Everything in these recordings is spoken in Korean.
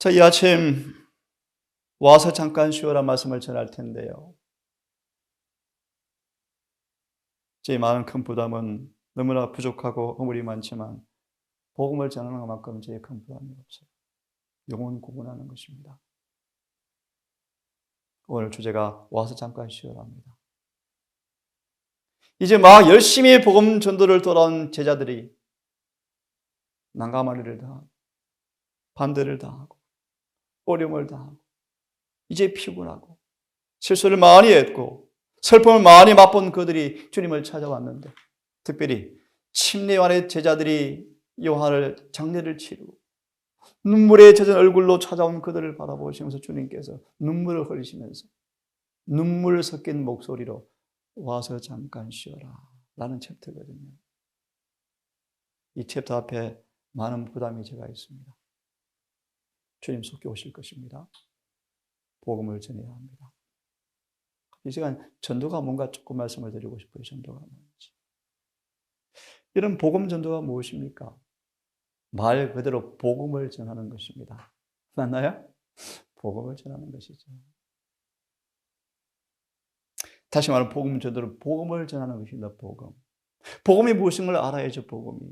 자, 이 아침 와서 잠깐 쉬어라 말씀을 전할 텐데요. 제 많은 큰 부담은 너무나 부족하고 허물이 많지만 복음을 전하는 것만큼 제 큰 부담이 없어요. 영혼 구원하는 것입니다. 오늘 주제가 와서 잠깐 쉬어라입니다. 이제 막 열심히 복음 전도를 돌아온 제자들이 난감한 일을 당하고 반대를 당하고 어려움을 당하고 이제 피곤하고 실수를 많이 했고 슬픔을 많이 맛본 그들이 주님을 찾아왔는데, 특별히 침례요한의 제자들이 요한을 장례를 치르고 눈물에 젖은 얼굴로 찾아온 그들을 바라보시면서 주님께서 눈물을 흘리시면서 눈물 섞인 목소리로 와서 잠깐 쉬어라 라는 챕터거든요. 이 챕터 앞에 많은 부담이 제가 있습니다. 주님 속히 오실 것입니다. 복음을 전해야 합니다. 이 시간 전도가 뭔가 조금 말씀을 드리고 싶어요. 전도가 뭔지. 이런 복음 전도가 무엇입니까? 말 그대로 복음을 전하는 것입니다. 맞나요? 복음을 전하는 것이죠. 다시 말하면 복음 전도는 복음을 전하는 것입니다. 복음. 복음이 무엇인 걸 알아야죠. 복음이.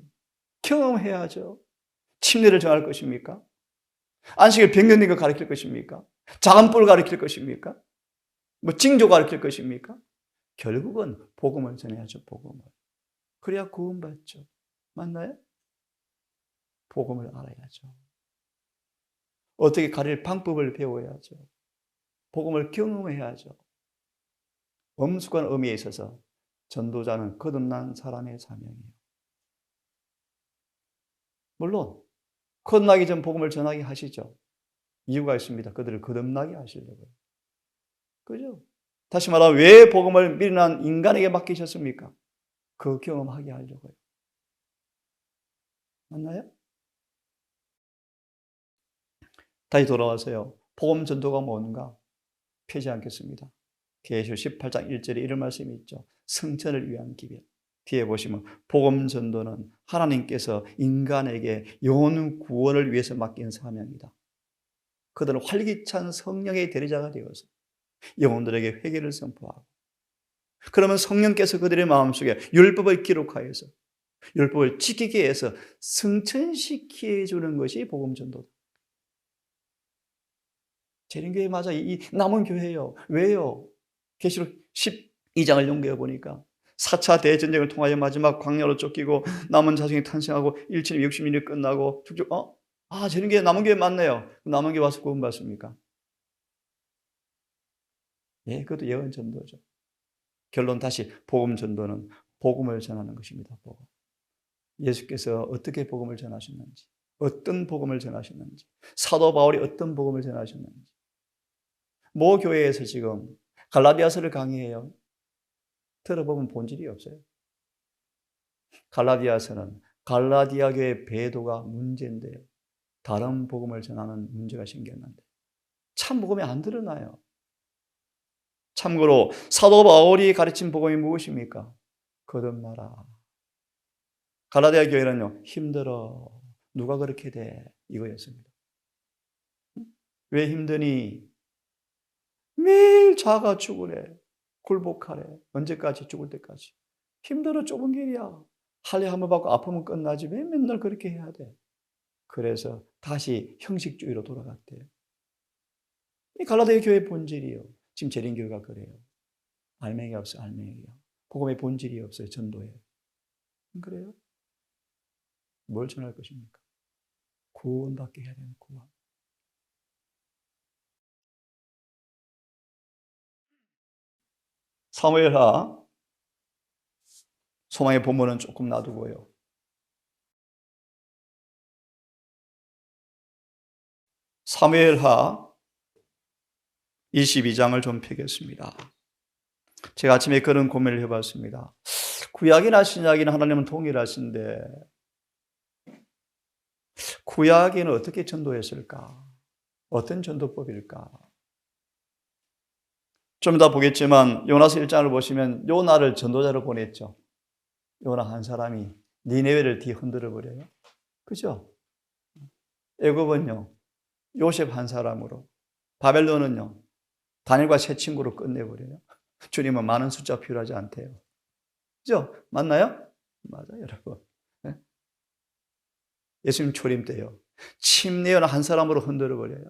경험해야죠. 침례를 정할 것입니까? 안식일 병든인 거 가르칠 것입니까? 작은 뿔 가르칠 것입니까? 뭐 징조 가르칠 것입니까? 결국은 복음을 전해야죠. 복음을. 그래야 구원받죠. 맞나요? 복음을 알아야죠. 어떻게 가릴 방법을 배워야죠. 복음을 경험해야죠. 엄숙한 의미에 있어서 전도자는 거듭난 사람의 사명이에요. 물론 거듭나기 전 복음을 전하게 하시죠. 이유가 있습니다. 그들을 거듭나게 하시려고요. 그죠? 다시 말하면 왜 복음을 미련한 인간에게 맡기셨습니까? 그 경험하게 하려고요. 맞나요? 다시 돌아와서요. 복음 전도가 뭔가 펴지 않겠습니다. 계시록 18장 1절에 이런 말씀이 있죠. 성전을 위한 기별. 뒤에 보시면 복음 전도는 하나님께서 인간에게 영혼 구원을 위해서 맡긴 사명이다. 그들은 활기찬 성령의 대리자가 되어서 영혼들에게 회개를 선포하고, 그러면 성령께서 그들의 마음속에 율법을 기록하여서 율법을 지키게 해서 승천시켜 주는 것이 복음 전도다. 재림교회 맞아. 이 남은 교회예요. 왜요? 계시록 12장을 연구해 보니까 4차 대전쟁을 통하여 마지막 광야로 쫓기고 남은 자손이 탄생하고 1760년이 끝나고 쭉쭉 재림교회 남은 교회 맞네요. 남은 교회 와서 구원받습니까? 예, 그것도 예언 전도죠. 결론 다시 복음 전도는 복음을 전하는 것입니다. 복음. 예수께서 어떻게 복음을 전하셨는지, 어떤 복음을 전하셨는지, 사도 바울이 어떤 복음을 전하셨는지. 모 교회에서 지금 갈라디아서를 강의해요. 들어보면 본질이 없어요. 갈라디아서는 갈라디아 교회 배도가 문제인데요. 다른 복음을 전하는 문제가 생겼는데 참 복음이 안 드러나요. 참고로 사도 바울이 가르친 복음이 무엇입니까? 거듭나라. 갈라디아 교회는요, 힘들어. 누가 그렇게 돼? 이거였습니다. 왜 힘드니? 매일 자가 죽으래. 굴복하래. 언제까지? 죽을 때까지. 힘들어. 좁은 길이야. 할례 한번 받고 아프면 끝나지. 왜 맨날 그렇게 해야 돼? 그래서 다시 형식주의로 돌아갔대요. 이 갈라디아 교회의 본질이에요. 지금 재림교회가 그래요. 알맹이가 없어요. 알맹이가. 복음의 본질이 없어요. 전도에. 그래요? 뭘 전할 것입니까? 구원받게 해야 되는 구원. 사무엘하 소망의 본문은 조금 놔두고요. 사무엘하 22장을 좀 펴겠습니다. 제가 아침에 그런 고민을 해봤습니다. 구약이나 신약이나 하나님은 동일하신데 구약에는 어떻게 전도했을까? 어떤 전도법일까? 좀 이따 보겠지만 요나서 1장을 보시면 요나를 전도자로 보냈죠. 요나 한 사람이 니네웨를 뒤흔들어 버려요. 그죠? 애굽은요, 요셉 한 사람으로, 바벨론은요 다니엘과 세 친구로 끝내버려요. 주님은 많은 숫자 필요하지 않대요. 그죠? 맞나요? 맞아요, 여러분. 네? 예수님 초림 때요 침례원 한 사람으로 흔들어 버려요.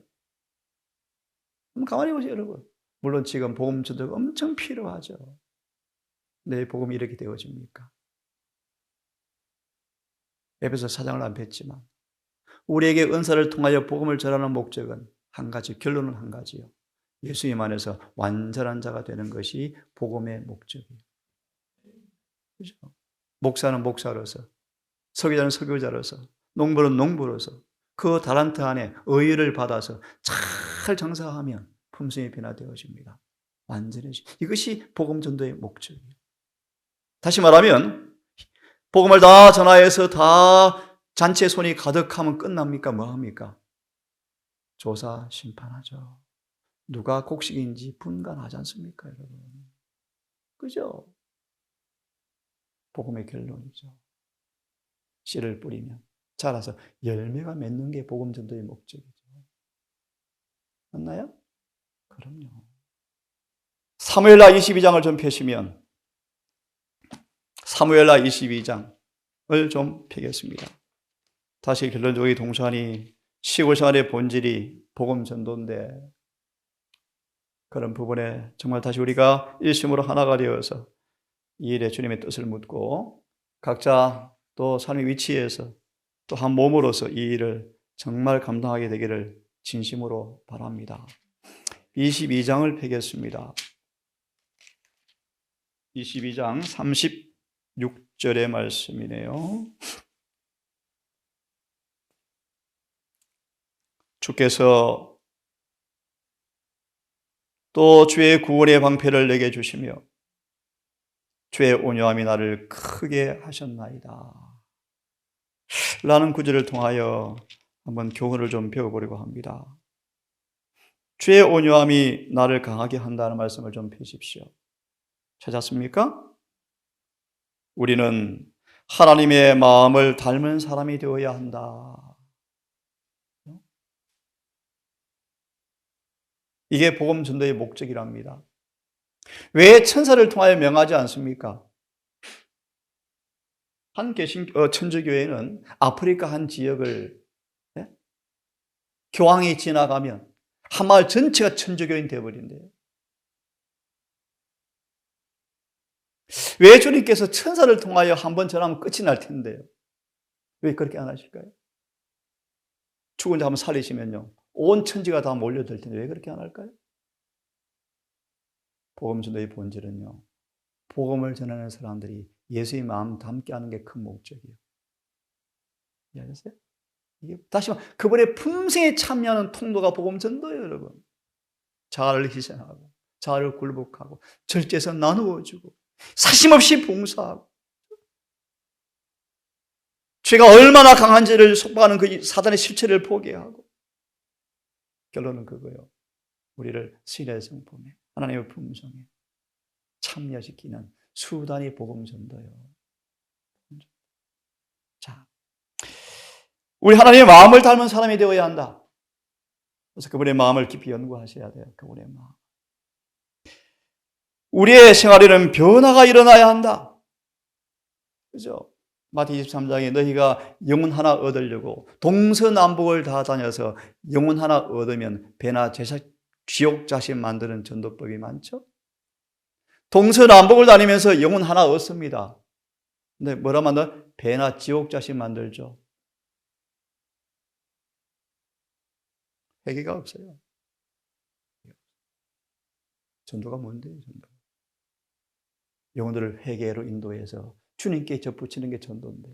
가만히 보세요, 여러분. 물론 지금 복음 전도가 엄청 필요하죠. 내 복음이 이렇게 되어집니까? 에베소 4장을 안 뵀지만 우리에게 은사를 통하여 복음을 전하는 목적은 한 가지, 결론은 한 가지요. 예수님 안에서 완전한 자가 되는 것이 복음의 목적이에요. 그렇죠? 목사는 목사로서, 설교자는 설교자로서, 농부는 농부로서 그 달란트 안에 의의를 받아서 잘 장사하면 품성이 변화되어집니다. 완전해지. 이것이 복음 전도의 목적이에요. 다시 말하면 복음을 다 전하여서 다 잔치의 손이 가득하면 끝납니까? 뭐합니까? 조사 심판하죠. 누가 곡식인지 분간하지 않습니까, 여러분? 그죠? 복음의 결론이죠. 씨를 뿌리면 자라서 열매가 맺는 게 복음 전도의 목적이죠. 맞나요? 그럼요. 사무엘하 22장을 좀 펴시면 사무엘하 22장을 좀 펴겠습니다. 다시 결론적인 동산이 시골 생활의 본질이 복음 전도인데 그런 부분에 정말 다시 우리가 일심으로 하나가 되어서 이 일에 주님의 뜻을 묻고 각자 또 삶의 위치에서 또 한 몸으로서 이 일을 정말 감당하게 되기를 진심으로 바랍니다. 22장을 펴겠습니다. 22장 36절의 말씀이네요. 주께서 또 주의 구원의 방패를 내게 주시며 주의 온유함이 나를 크게 하셨나이다 라는 구절을 통하여 한번 교훈을 좀 배워보려고 합니다. 주의 온유함이 나를 강하게 한다는 말씀을 좀 펴십시오. 찾았습니까? 우리는 하나님의 마음을 닮은 사람이 되어야 한다. 이게 복음 전도의 목적이랍니다. 왜 천사를 통하여 명하지 않습니까? 한 천주교회는 아프리카 한 지역을 교황이 지나가면 한 마을 전체가 천주교인 되어버린대요. 왜 주님께서 천사를 통하여 한번 전하면 끝이 날 텐데요. 왜 그렇게 안 하실까요? 죽은 자 한번 살리시면요 온 천지가 다 몰려들 텐데 왜 그렇게 안 할까요? 복음 전도의 본질은요 복음을 전하는 사람들이 예수의 마음 담게 하는 게 큰 목적이에요. 이해하셨어요? 이게 다시 말해 그분의 품성에 참여하는 통로가 복음 전도예요, 여러분. 자아를 희생하고 자아를 굴복하고 절제해서 나누어 주고 사심없이 봉사하고 죄가 얼마나 강한지를 속박하는 그 사단의 실체를 포기하고 결론은 그거예요. 우리를 신의 성품에 하나님의 품성에 참여시키는 수단이 복음 전도예요. 자, 우리 하나님의 마음을 닮은 사람이 되어야 한다. 그래서 그분의 마음을 깊이 연구하셔야 돼요. 그분의 마음. 우리의 생활에는 변화가 일어나야 한다. 그죠? 마태 23장에 너희가 영혼 하나 얻으려고 동서남북을 다 다녀서 영혼 하나 얻으면 배나 지옥 자신 만드는 전도법이 많죠? 동서남북을 다니면서 영혼 하나 얻습니다. 근데 뭐라 만들어? 배나 지옥 자신 만들죠. 회개가 없어요. 전도가 뭔데요, 전도? 영혼들을 회개로 인도해서 주님께 접붙이는 게 전도인데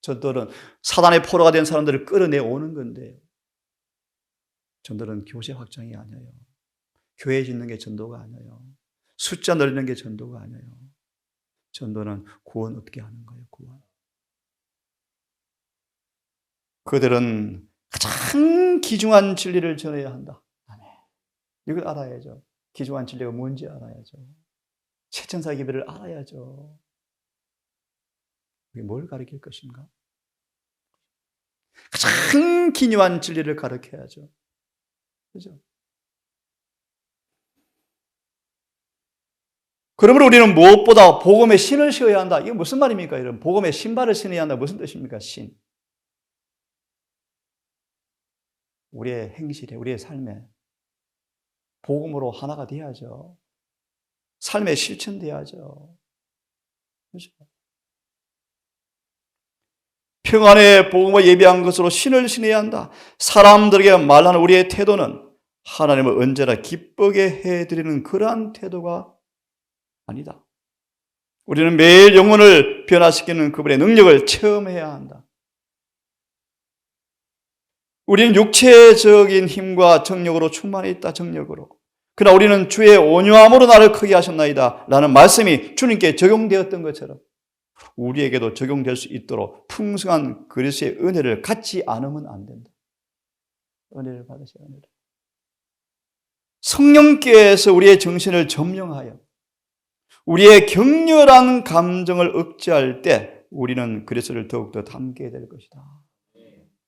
전도는 사단의 포로가 된 사람들을 끌어내오는 건데 전도는 교제 확장이 아니에요. 교회 짓는 게 전도가 아니에요. 숫자 늘리는 게 전도가 아니에요. 전도는 구원 얻게 하는 거예요. 구원. 그들은 가장 귀중한 진리를 전해야 한다. 아멘. 이걸 알아야죠. 귀중한 진리가 뭔지 알아야죠. 최천사 기별을 알아야죠. 뭘 가르칠 것인가? 가장 기묘한 진리를 가르쳐야죠. 그죠? 그러므로 우리는 무엇보다 복음의 신을 신어야 한다. 이게 무슨 말입니까? 이런 복음의 신발을 신어야 한다. 무슨 뜻입니까? 신. 우리의 행실에, 우리의 삶에 복음으로 하나가 돼야죠. 삶에 실천돼야죠. 그렇죠? 평안의 복음을 예비한 것으로 신을 신어야 한다. 사람들에게 말하는 우리의 태도는 하나님을 언제나 기쁘게 해드리는 그러한 태도가 아니다. 우리는 매일 영혼을 변화시키는 그분의 능력을 체험해야 한다. 우리는 육체적인 힘과 정력으로 충만해 있다. 정력으로. 그러나 우리는 주의 온유함으로 나를 크게 하셨나이다 라는 말씀이 주님께 적용되었던 것처럼 우리에게도 적용될 수 있도록 풍성한 그리스도의 은혜를 갖지 않으면 안 된다. 은혜를 받으셔야 합니다. 성령께서 우리의 정신을 점령하여 우리의 격렬한 감정을 억제할 때 우리는 그리스도를 더욱더 닮게 될 것이다.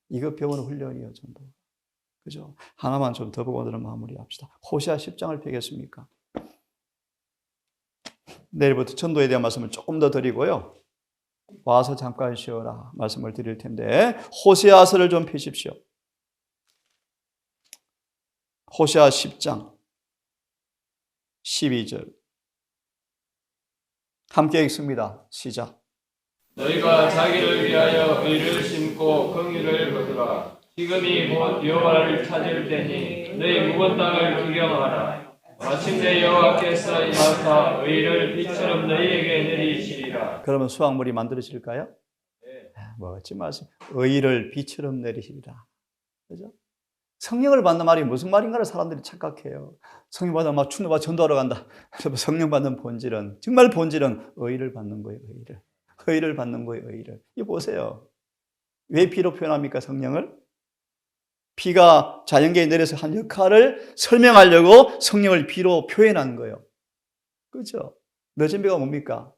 이거 배우는 훈련이에요. 전부. 그죠? 하나만 좀 더 보고 오늘 마무리합시다. 호세아 10장을 펴겠습니까? 내일부터 전도에 대한 말씀을 조금 더 드리고요. 와서 잠깐 쉬어라 말씀을 드릴 텐데 호세아서를 좀 펴십시오. 호세아 10장 12절 함께 읽습니다. 시작. 너희가 자기를 위하여 의를 심고 긍휼을 거두라. 지금이 곧 여호와를 찾을 때니 너희 묵은 땅을 기경하라. 마침내 여호와께서 임하사 의를 빛처럼 너희에게 내리시리라. 그러면 수확물이 만들어질까요? 네. 멋진 말씀. 의를 빛처럼 내리시리라. 그죠? 성령을 받는 말이 무슨 말인가를 사람들이 착각해요. 성령 받으면 막 충동받아 전도하러 간다. 성령 받는 본질은 정말 본질은 의를 받는 거예요. 의를 받는 거예요. 의를. 이거 보세요. 왜 비로 표현합니까? 성령을? 비가 자연계에 내려서 한 역할을 설명하려고 성령을 비로 표현한 거예요. 그렇죠? 늦은 비가 뭡니까?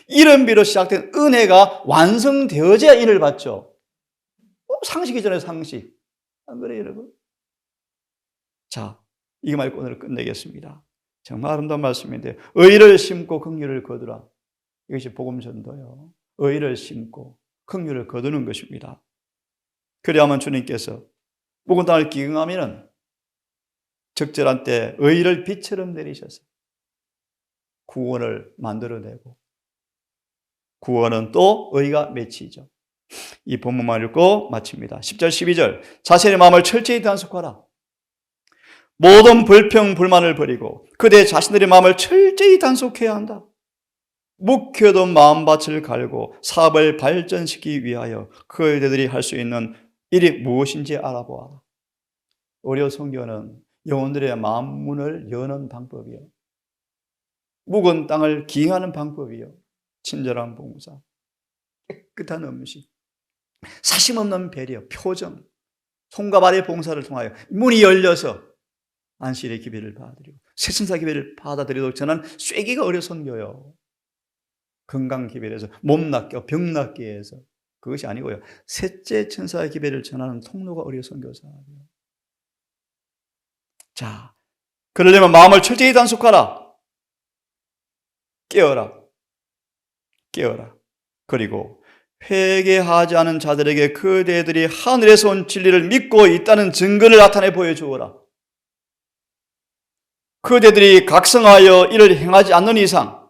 이른 비로 시작된 은혜가 완성되어져야 인을 받죠. 상식 이전에 상식. 안 그래요, 여러분? 자, 이거 말고 오늘 끝내겠습니다. 정말 아름다운 말씀인데 의를 심고 긍휼을 거두라. 이것이 복음 전도요. 의를 심고 긍휼을 거두는 것입니다. 그래야만 주님께서 묵은 땅을 기경하면은 적절한 때 의를 빛처럼 내리셔서 구원을 만들어내고 구원은 또 의가 맺히죠. 이 본문만 읽고 마칩니다. 10절 12절 자신의 마음을 철저히 단속하라. 모든 불평 불만을 버리고 그대 자신들의 마음을 철저히 단속해야 한다. 묵혀둔 마음밭을 갈고 사업을 발전시키기 위하여 그대들이 할 수 있는 일이 무엇인지 알아보아라. 의료 선교는 영혼들의 마음 문을 여는 방법이요. 묵은 땅을 기행하는 방법이요. 친절한 봉사, 깨끗한 음식, 사심 없는 배려, 표정, 손과 발의 봉사를 통하여 문이 열려서 안식일의 기회를 받아들이고 새천사 기회를 받아들이도록 전한 쐐기가 의료 선교요. 건강 기회에서 몸 낫게 병 낫게 해서 그것이 아니고요. 셋째 천사의 기회를 전하는 통로가 의료 선교사예요. 자, 그러려면 마음을 철저히 단속하라. 깨어라. 그리고 회개하지 않은 자들에게 그대들이 하늘에서 온 진리를 믿고 있다는 증거를 나타내 보여주어라. 그대들이 각성하여 이를 행하지 않는 이상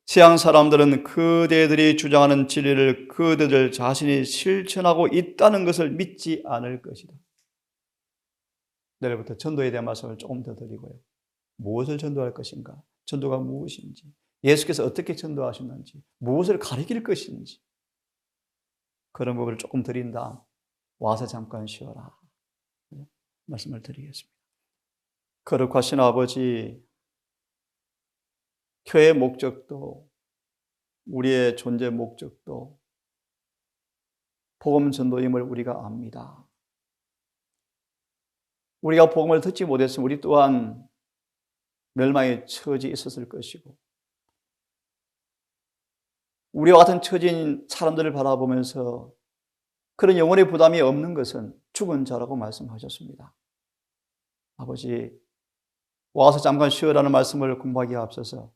세상 사람들은 그대들이 주장하는 진리를 그대들 자신이 실천하고 있다는 것을 믿지 않을 것이다. 내일부터 전도에 대한 말씀을 조금 더 드리고요. 무엇을 전도할 것인가? 전도가 무엇인지, 예수께서 어떻게 전도하셨는지, 무엇을 가르칠 것인지 그런 부분을 조금 드린 다음 와서 잠깐 쉬어라 말씀을 드리겠습니다. 거룩하신 아버지, 교회의 목적도 우리의 존재 목적도 복음 전도임을 우리가 압니다. 우리가 복음을 듣지 못했으면 우리 또한 멸망의 처지에 있었을 것이고 우리와 같은 처지인 사람들을 바라보면서 그런 영혼의 부담이 없는 것은 죽은 자라고 말씀하셨습니다. 아버지, 와서 잠깐 쉬어라는 말씀을 공부하기에 앞서서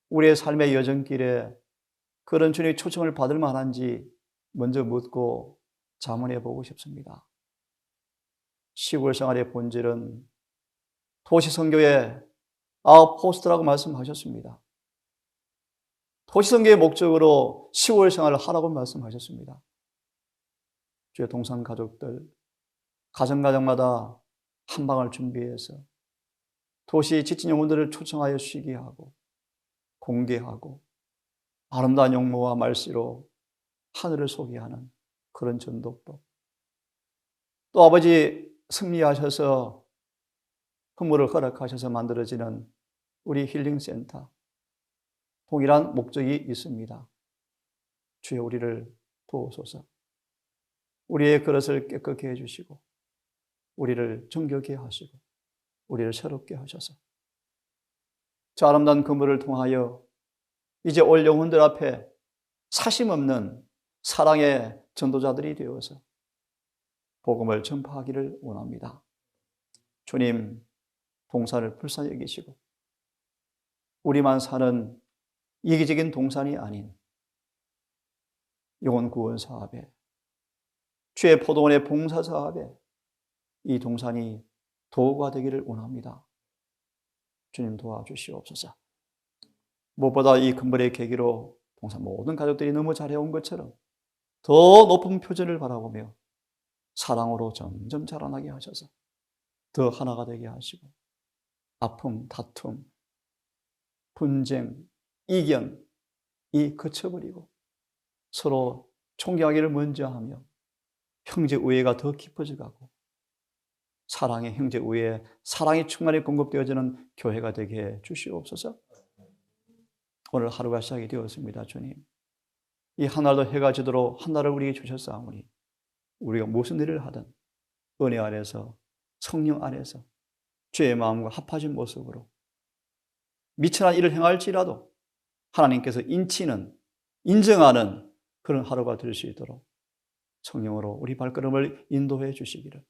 우리의 삶의 여정길에 그런 주님의 초청을 받을 만한지 먼저 묻고 자문해 보고 싶습니다. 시골 생활의 본질은 도시 선교의 아웃포스트라고 말씀하셨습니다. 도시 선교의 목적으로 시골 생활을 하라고 말씀하셨습니다. 주의 동산 가족들, 가정마다 한 방을 준비해서 도시 지친 영혼들을 초청하여 쉬게 하고 공개하고 아름다운 용모와 말씨로 하늘을 소개하는 그런 전도법. 또 아버지 승리하셔서 흐물을 허락하셔서 만들어지는 우리 힐링센터. 동일한 목적이 있습니다. 주여 우리를 도우소서. 우리의 그릇을 깨끗게 해주시고 우리를 정결케 하시고 우리를 새롭게 하셔서 저 아름다운 그물을 통하여 이제 올 영혼들 앞에 사심없는 사랑의 전도자들이 되어서 복음을 전파하기를 원합니다. 주님, 동산을 불쌍히 여기시고 우리만 사는 이기적인 동산이 아닌 영혼 구원 사업에, 주의 포도원의 봉사 사업에 이 동산이 도구가 되기를 원합니다. 주님 도와주시옵소서. 무엇보다 이 근본의 계기로 동산 모든 가족들이 너무 잘해온 것처럼 더 높은 표준을 바라보며 사랑으로 점점 자라나게 하셔서 더 하나가 되게 하시고 아픔, 다툼, 분쟁, 이견 이 그쳐버리고 서로 존경하기를 먼저 하며 형제 우애가 더 깊어져 가고 사랑의 형제 우애, 사랑이 충만히 공급되어지는 교회가 되게 해 주시옵소서. 오늘 하루가 시작이 되었습니다. 주님, 이 하늘도 해가 지도록 한날을 우리에게 주셨사오니 우리가 무슨 일을 하든 은혜 안에서 성령 안에서 주의 마음과 합하신 모습으로 미천한 일을 행할지라도 하나님께서 인정하는 그런 하루가 될 수 있도록 성령으로 우리 발걸음을 인도해 주시기를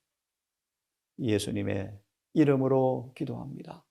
예수님의 이름으로 기도합니다.